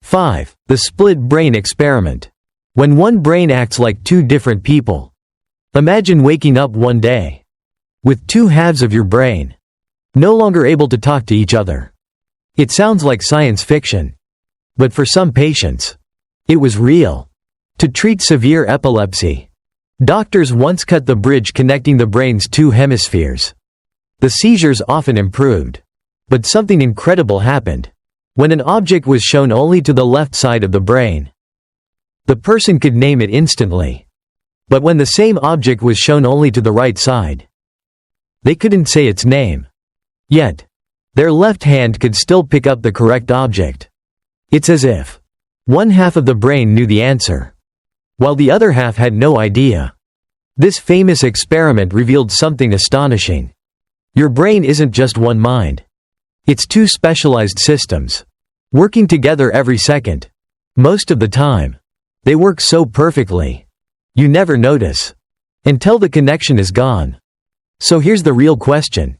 5. The split brain experiment. When one brain acts like two different people. Imagine waking up one day with two halves of your brain no longer able to talk to each other. It sounds like science fiction. But for some patients, it was real. To treat severe epilepsy, doctors once cut the bridge connecting the brain's two hemispheres. The seizures often improved. But something incredible happened. When an object was shown only to the left side of the brain, the person could name it instantly. But when the same object was shown only to the right side, they couldn't say its name. Yet, their left hand could still pick up the correct object. It's as if one half of the brain knew the answer, while the other half had no idea. This famous experiment revealed something astonishing. Your brain isn't just one mind. It's two specialized systems, working together every second. Most of the time, they work so perfectly, you never notice, until the connection is gone. So here's the real question.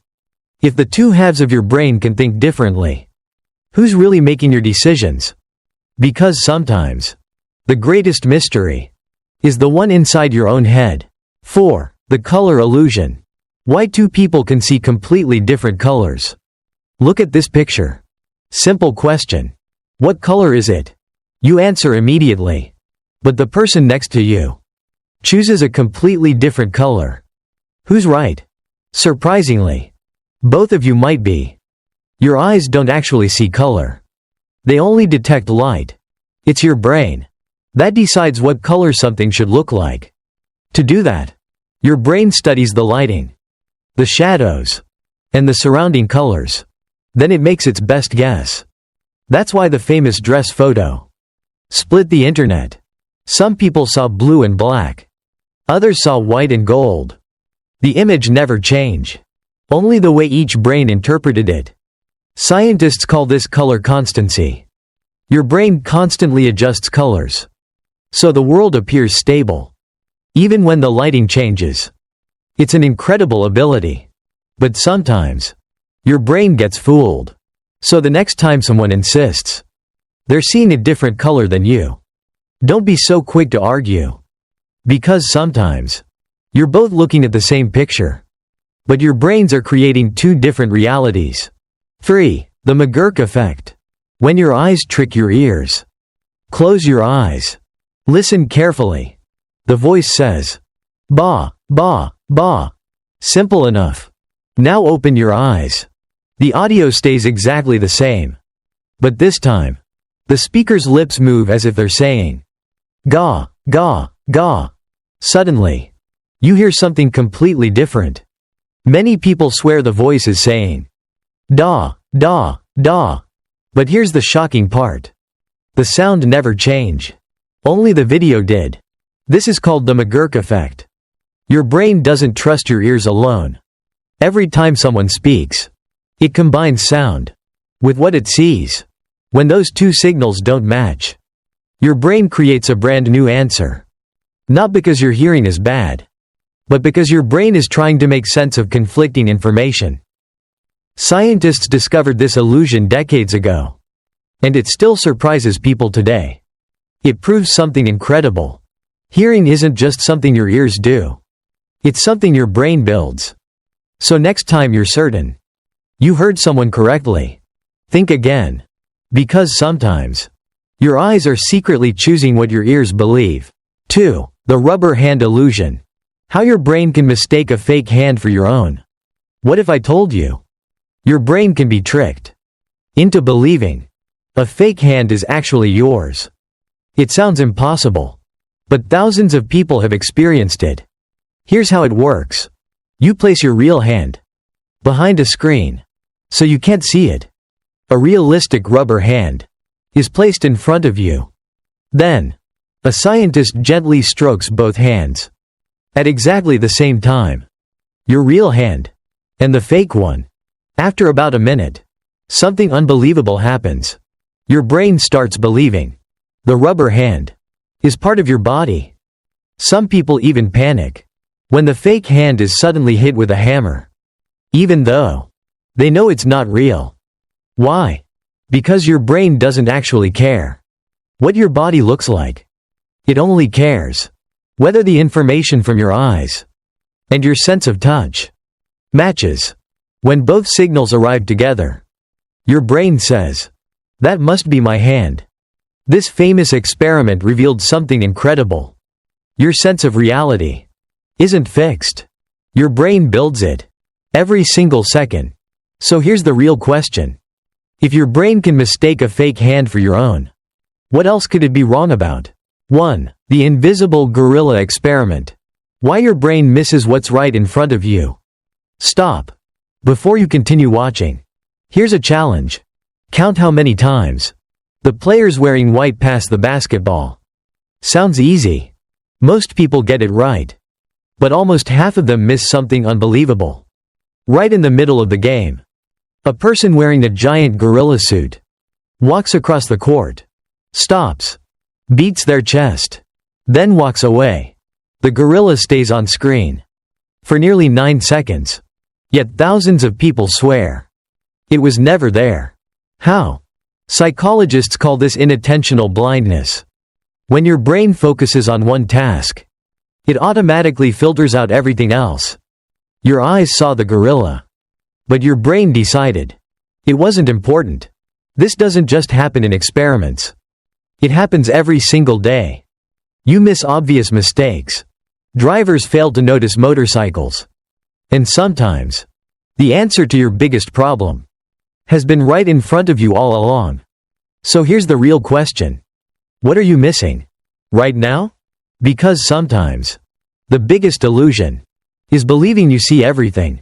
If the two halves of your brain can think differently, who's really making your decisions? Because sometimes, the greatest mystery is the one inside your own head. 4. The color illusion. Why two people can see completely different colors. Look at this picture. Simple question. What color is it? You answer immediately. But the person next to you chooses a completely different color. Who's right? Surprisingly, both of you might be. Your eyes don't actually see color. They only detect light. It's your brain that decides what color something should look like. To do that, your brain studies the lighting, the shadows, and the surrounding colors. Then it makes its best guess. That's why the famous dress photo split the internet. Some people saw blue and black. Others saw white and gold. The image never changed. Only the way each brain interpreted it. Scientists call this color constancy. Your brain constantly adjusts colors, so the world appears stable, even when the lighting changes. It's an incredible ability. But sometimes, your brain gets fooled. So the next time someone insists they're seeing a different color than you, don't be so quick to argue. Because sometimes, you're both looking at the same picture, but your brains are creating two different realities. 3. The McGurk effect. When your eyes trick your ears. Close your eyes. Listen carefully. The voice says, "Ba, ba, ba." Simple enough. Now open your eyes. The audio stays exactly the same. But this time, the speaker's lips move as if they're saying, "Ga, ga, ga." Suddenly, you hear something completely different. Many people swear the voice is saying, "Da, da, da." But here's the shocking part. The sound never changed. Only the video did. This is called the McGurk effect. Your brain doesn't trust your ears alone. Every time someone speaks, it combines sound with what it sees. When those two signals don't match, your brain creates a brand new answer. Not because your hearing is bad, but because your brain is trying to make sense of conflicting information. Scientists discovered this illusion decades ago, and it still surprises people today. It proves something incredible. Hearing isn't just something your ears do. It's something your brain builds. So next time you're certain you heard someone correctly, think again. Because sometimes, your eyes are secretly choosing what your ears believe. 2. The rubber hand illusion. How your brain can mistake a fake hand for your own. What if I told you? Your brain can be tricked into believing a fake hand is actually yours. It sounds impossible, but thousands of people have experienced it. Here's how it works. You place your real hand behind a screen, so you can't see it. A realistic rubber hand is placed in front of you. Then, a scientist gently strokes both hands at exactly the same time. Your real hand and the fake one. After about a minute, something unbelievable happens. Your brain starts believing the rubber hand is part of your body. Some people even panic when the fake hand is suddenly hit with a hammer, even though they know it's not real. Why? Because your brain doesn't actually care. what your body looks like. It only cares whether the information from your eyes and your sense of touch matches. When both signals arrive together, your brain says, "That must be my hand." This famous experiment revealed something incredible. Your sense of reality isn't fixed. Your brain builds it every single second. So here's the real question. If your brain can mistake a fake hand for your own, what else could it be wrong about? 1. The invisible gorilla experiment. Why your brain misses what's right in front of you. Stop before you continue watching. Here's a challenge. Count how many times the players wearing white pass the basketball. Sounds easy. Most people get it right. But almost half of them miss something unbelievable. Right in the middle of the game, a person wearing a giant gorilla suit walks across the court, stops, beats their chest, then walks away. The gorilla stays on screen for nearly 9 seconds. Yet thousands of people swear it was never there. How? Psychologists call this inattentional blindness. When your brain focuses on one task, it automatically filters out everything else. Your eyes saw the gorilla, but your brain decided it wasn't important. This doesn't just happen in experiments. It happens every single day. You miss obvious mistakes. Drivers fail to notice motorcycles. And sometimes, the answer to your biggest problem has been right in front of you all along. So here's the real question. What are you missing right now? Because sometimes, the biggest illusion is believing you see everything.